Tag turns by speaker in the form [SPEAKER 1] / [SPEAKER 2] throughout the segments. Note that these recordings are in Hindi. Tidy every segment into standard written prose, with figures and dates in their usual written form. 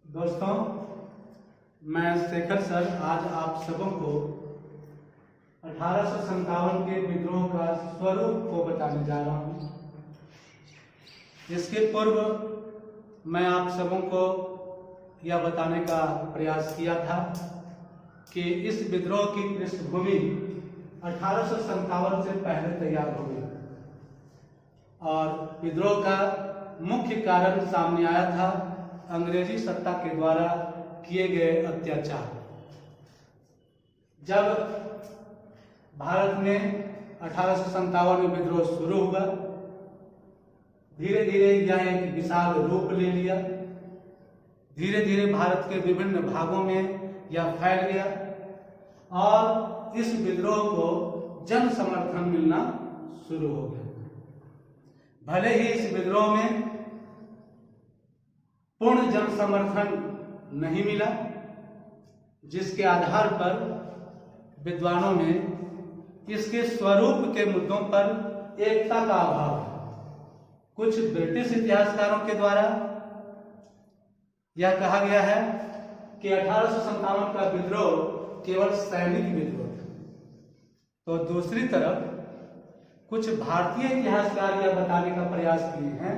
[SPEAKER 1] दोस्तों, मैं शेखर सर आज आप सबों को 1857 के विद्रोह का स्वरूप को बताने जा रहा हूँ। इसके पूर्व मैं आप सबों को यह बताने का प्रयास किया था कि इस विद्रोह की पृष्ठभूमि 1857 से पहले तैयार हो गई और विद्रोह का मुख्य कारण सामने आया था अंग्रेजी सत्ता के द्वारा किए गए अत्याचार। जब भारत में 1857 में विद्रोह शुरू हुआ, धीरे धीरे यह एक विशाल रूप ले लिया। धीरे धीरे भारत के विभिन्न भागों में यह फैल गया और इस विद्रोह को जन समर्थन मिलना शुरू हो गया। भले ही इस विद्रोह में पूर्ण जन समर्थन नहीं मिला, जिसके आधार पर विद्वानों में इसके स्वरूप के मुद्दों पर एकता का अभाव है। कुछ ब्रिटिश इतिहासकारों के द्वारा यह कहा गया है कि 1857 का विद्रोह केवल सैनिक विद्रोह था, तो दूसरी तरफ कुछ भारतीय इतिहासकार यह बताने का प्रयास किए हैं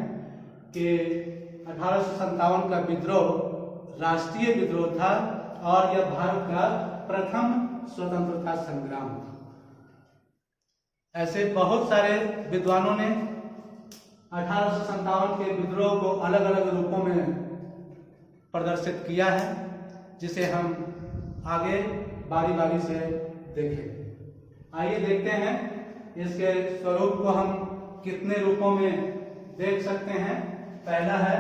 [SPEAKER 1] कि 1857 का विद्रोह राष्ट्रीय विद्रोह था और यह भारत का प्रथम स्वतंत्रता संग्राम था। ऐसे बहुत सारे विद्वानों ने 1857 के विद्रोह को अलग अलग रूपों में प्रदर्शित किया है, जिसे हम आगे बारी बारी से देखें। आइए देखते हैं इसके स्वरूप को हम कितने रूपों में देख सकते हैं। पहला है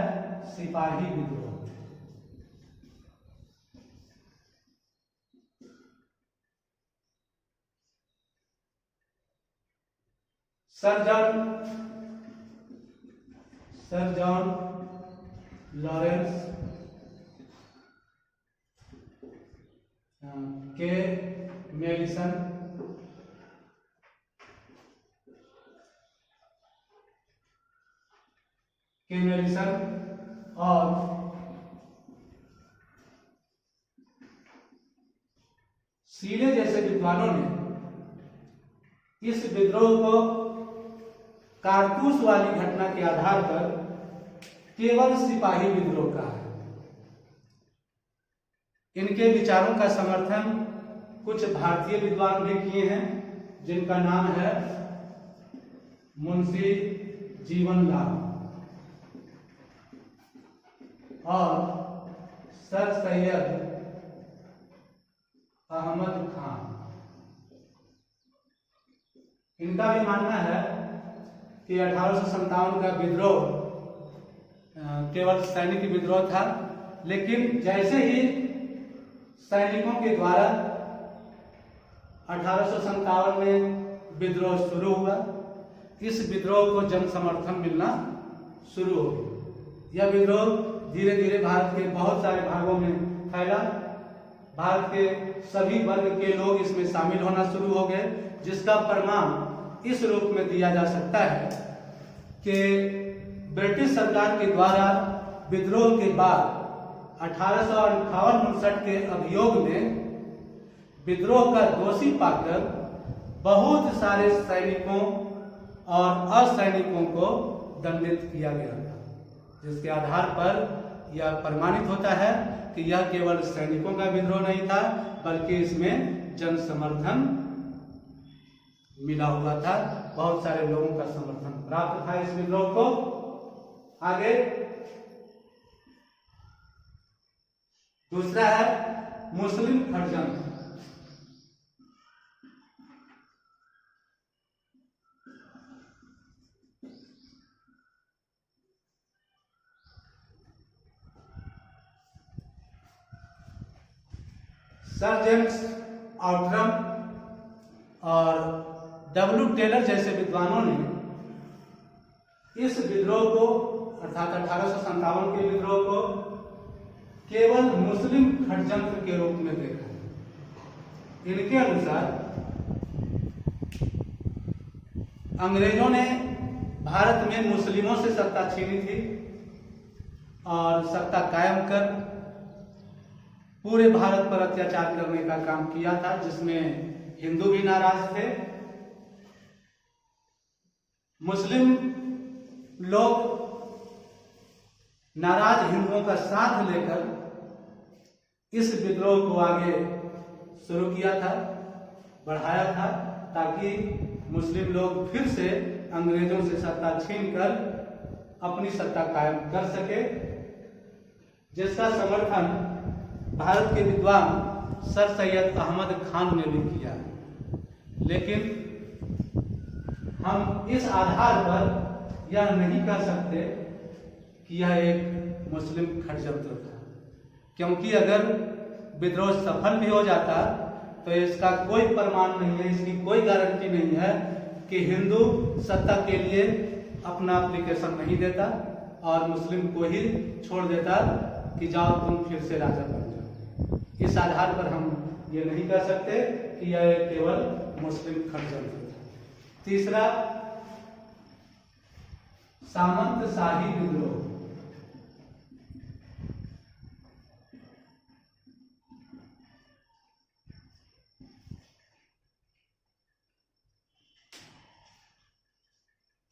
[SPEAKER 1] सिपाही विद्रोह। सर जॉन लॉरेंस के मेडिसन और सीले जैसे विद्वानों ने इस विद्रोह को कारतूस वाली घटना के आधार पर केवल सिपाही विद्रोह कहा है। इनके विचारों का समर्थन कुछ भारतीय विद्वान भी किए हैं, जिनका नाम है मुंशी जीवनलाल और सर सैयद अहमद खान। इनका भी मानना है कि 1857 का विद्रोह केवल सैनिक विद्रोह था, लेकिन जैसे ही सैनिकों के द्वारा 1857 में विद्रोह शुरू हुआ, इस विद्रोह को जन समर्थन मिलना शुरू हो गया। यह विद्रोह धीरे धीरे भारत के बहुत सारे भागों में फैला। भारत के सभी वर्ग के लोग इसमें शामिल होना शुरू हो गए, जिसका प्रमाण इस रूप में दिया जा सकता है कि ब्रिटिश सरकार के द्वारा विद्रोह के बाद 1858-59 के अभियोग में विद्रोह का दोषी पाकर बहुत सारे सैनिकों और असैनिकों को दंडित किया गया था, जिसके आधार पर यह प्रमाणित होता है कि यह केवल सैनिकों का विद्रोह नहीं था, बल्कि इसमें जन समर्थन मिला हुआ था। बहुत सारे लोगों का समर्थन प्राप्त था इस विद्रोह को। आगे दूसरा है मुस्लिम षड्यंत्र। सर जेम्स आउटरम और डब्ल्यू टेलर जैसे विद्वानों ने इस विद्रोह को अर्थात 1857 के विद्रोह को केवल मुस्लिम षड्यंत्र के रूप में देखा। इनके अनुसार अंग्रेजों ने भारत में मुस्लिमों से सत्ता छीनी थी और सत्ता कायम कर पूरे भारत पर अत्याचार करने का काम किया था, जिसमें हिंदू भी नाराज थे। मुस्लिम लोग नाराज हिंदुओं का साथ लेकर इस विद्रोह को आगे शुरू किया था, बढ़ाया था, ताकि मुस्लिम लोग फिर से अंग्रेजों से सत्ता छीनकर अपनी सत्ता कायम कर सके, जिसका समर्थन भारत के विद्वान सर सैयद अहमद खान ने भी किया। लेकिन हम इस आधार पर यह नहीं कह सकते कि यह एक मुस्लिम षड्यंत्र था, क्योंकि अगर विद्रोह सफल भी हो जाता तो इसका कोई प्रमाण नहीं है, इसकी कोई गारंटी नहीं है कि हिंदू सत्ता के लिए अपना एप्लीकेशन नहीं देता और मुस्लिम को ही छोड़ देता कि जाओ तुम फिर से राजा बन जाओ। इस आधार पर हम ये नहीं कह सकते कि यह केवल मुस्लिम षड्यंत्र था। तीसरा, सामंत शाही विद्रोह।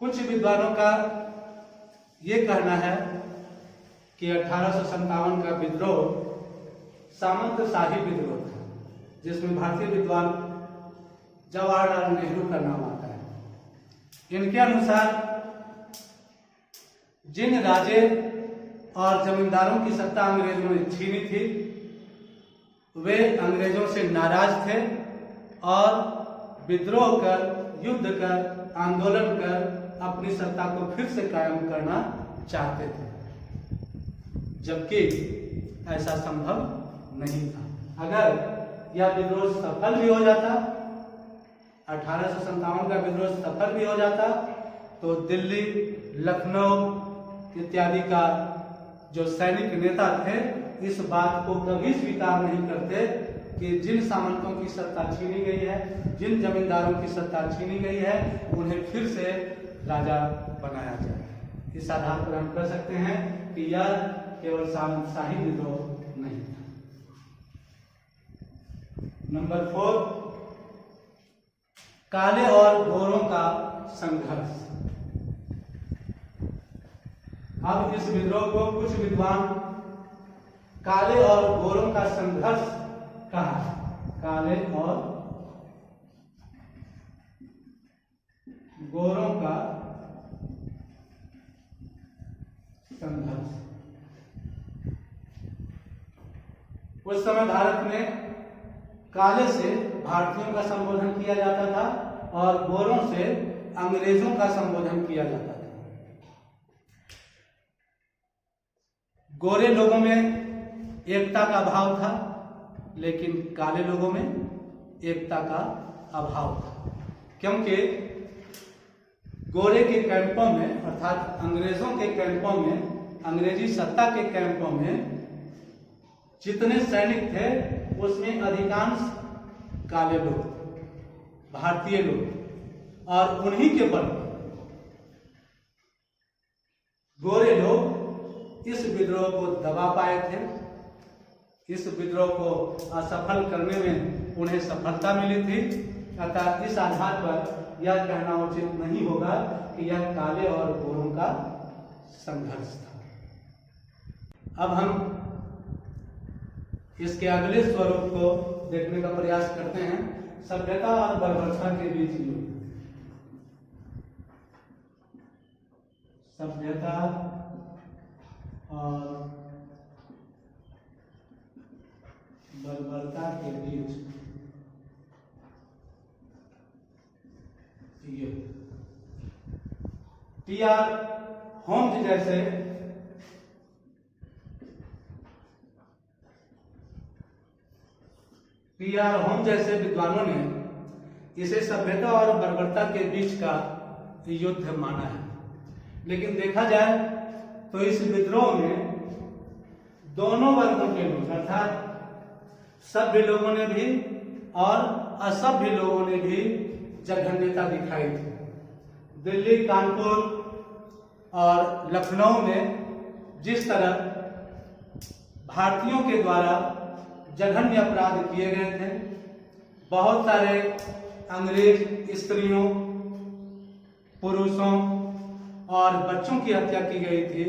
[SPEAKER 1] कुछ विद्वानों का ये कहना है कि 1857 का विद्रोह सामंत शाही विद्रोह था, जिसमें भारतीय विद्वान जवाहरलाल नेहरू का नाम आता है। इनके अनुसार जिन राजे और जमींदारों की सत्ता अंग्रेजों ने छीनी थी, वे अंग्रेजों से नाराज थे और विद्रोह कर, युद्ध कर, आंदोलन कर अपनी सत्ता को फिर से कायम करना चाहते थे, जबकि ऐसा संभव नहीं था। अगर यह विद्रोह सफल भी हो जाता, 1857 का विद्रोह सफल भी हो जाता, तो दिल्ली, लखनऊ इत्यादि का जो सैनिक नेता थे इस बात को कभी स्वीकार नहीं करते कि जिन सामंतों की सत्ता छीनी गई है, जिन जमींदारों की सत्ता छीनी गई है, उन्हें फिर से राजा बनाया जाए। इस आधार पर हम कह सकते हैं कि यह केवल सामंत शाही विद्रोह नहीं था। नंबर 4, काले और गोरों का संघर्ष। अब इस विद्रोह को कुछ विद्वान काले और गोरों का संघर्ष कहा। काले और गोरों का संघर्ष। उस समय भारत में काले से भारतीयों का संबोधन किया जाता था और गोरों से अंग्रेजों का संबोधन किया जाता था। गोरे लोगों में एकता का भाव था, लेकिन काले लोगों में एकता का अभाव था, क्योंकि गोरे के कैंपों में, अर्थात अंग्रेजों के कैंपों में, अंग्रेजी सत्ता के कैंपों में जितने सैनिक थे उसमें अधिकांश काले लोग, भारतीय लोग, और उन्हीं के बल गोरे लोग इस विद्रोह को दबा पाए थे। इस विद्रोह को असफल करने में उन्हें सफलता मिली थी। अतः इस आधार पर यह कहना उचित नहीं होगा कि यह काले और गोरों का संघर्ष था। अब हम इसके अगले स्वरूप को देखने का प्रयास करते हैं, सभ्यता और बर्बरता के बीच युद्ध। सभ्यता और बर्बरता के बीच युद्ध। टी.आर. होम्स जैसे विद्वानों ने इसे सभ्यता और बर्बरता के बीच का युद्ध माना है। लेकिन देखा जाए तो इस विद्रोह में दोनों वर्गों के लोग, अर्थात सभ्य लोगों ने भी और असभ्य लोगों ने भी जघन्यता दिखाई थी। दिल्ली, कानपुर और लखनऊ में जिस तरह भारतीयों के द्वारा जघन्य अपराध किए गए थे। बहुत सारे अंग्रेज स्त्रियों, पुरुषों और बच्चों की हत्या की गई थी।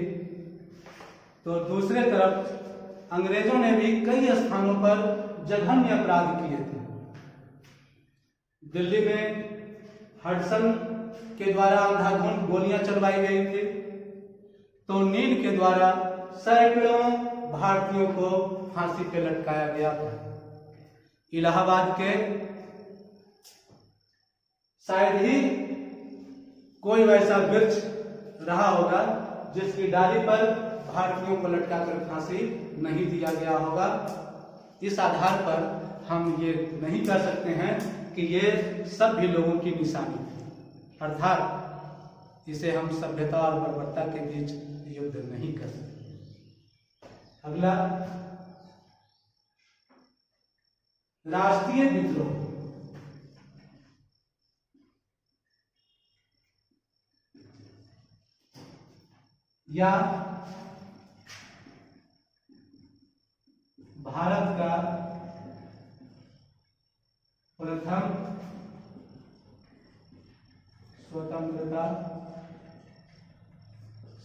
[SPEAKER 1] तो दूसरे तरफ अंग्रेजों ने भी कई स्थानों पर जघन्य अपराध किए थे। दिल्ली में हडसन के द्वारा अंधाधुंध गोलियां चलवाई गई थी। तो नील के द्वारा सैकड़ों भारतीयों को फांसी पे लटकाया गया था। इलाहाबाद के शायद ही कोई वैसा वृक्ष रहा होगा जिसकी डाली पर भारतीयों को लटकाकर फांसी नहीं दिया गया होगा। इस आधार पर हम ये नहीं कह सकते हैं कि ये सब भी लोगों की निशानी थी, अर्थात इसे हम सभ्यता और बर्बरता के बीच युद्ध नहीं कर सकते। अगला, राष्ट्रीय विद्रोह। या भारत का प्रथम स्वतंत्रता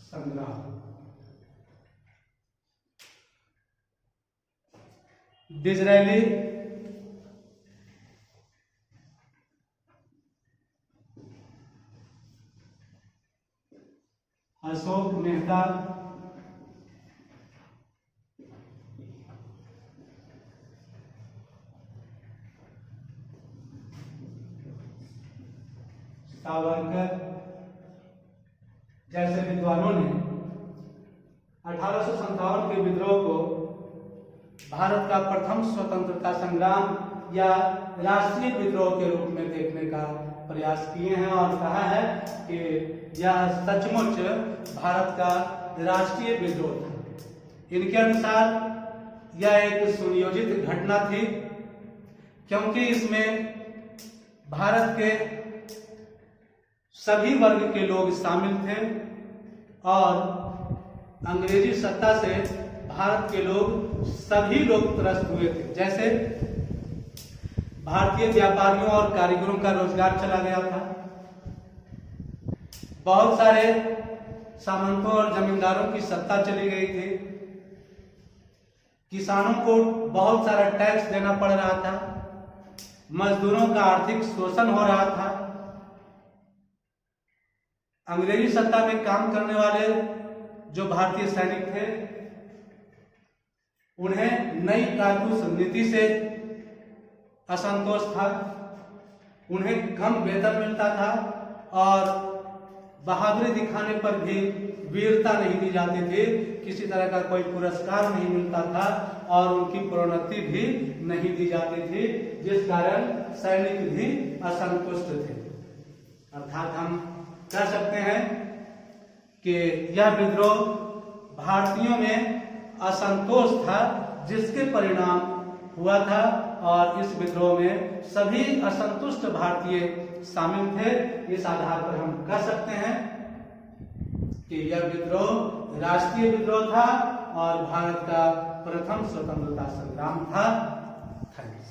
[SPEAKER 1] संग्राम। डिज़रायली अशोक मेहता, सावरकर जैसे विद्वानों ने 1857 के विद्रोह को भारत का प्रथम स्वतंत्रता संग्राम या राष्ट्रीय विद्रोह के रूप में देखने का प्रयास किए हैं और कहा है कि यह सचमुच भारत का राष्ट्रीय विद्रोह था। इनके अनुसार यह एक सुनियोजित घटना थी, क्योंकि इसमें भारत के सभी वर्ग के लोग शामिल थे और अंग्रेजी सत्ता से भारत के लोग सभी लोग त्रस्त हुए थे। जैसे भारतीय व्यापारियों और कारीगरों का रोजगार चला गया था, बहुत सारे सामंतों और जमींदारों की सत्ता चली गई थी, किसानों को बहुत सारा टैक्स देना पड़ रहा था, मजदूरों का आर्थिक शोषण हो रहा था। अंग्रेजी सत्ता में काम करने वाले जो भारतीय सैनिक थे, उन्हें नई कारतूस नीति से असंतोष था, उन्हें कम वेतन मिलता था और बहादुरी दिखाने पर भी वीरता नहीं दी जाती थी, किसी तरह का कोई पुरस्कार नहीं मिलता था और उनकी प्रोन्नति भी नहीं दी जाती थी, जिस कारण सैनिक भी असंतुष्ट थे। अर्थात हम कह सकते हैं कि यह विद्रोह भारतीयों में असंतोष था, जिसके परिणाम हुआ था और इस विद्रोह में सभी असंतुष्ट भारतीय शामिल थे। इस आधार पर हम कह सकते हैं कि यह विद्रोह राष्ट्रीय विद्रोह था और भारत का प्रथम स्वतंत्रता संग्राम था। थैंक्स।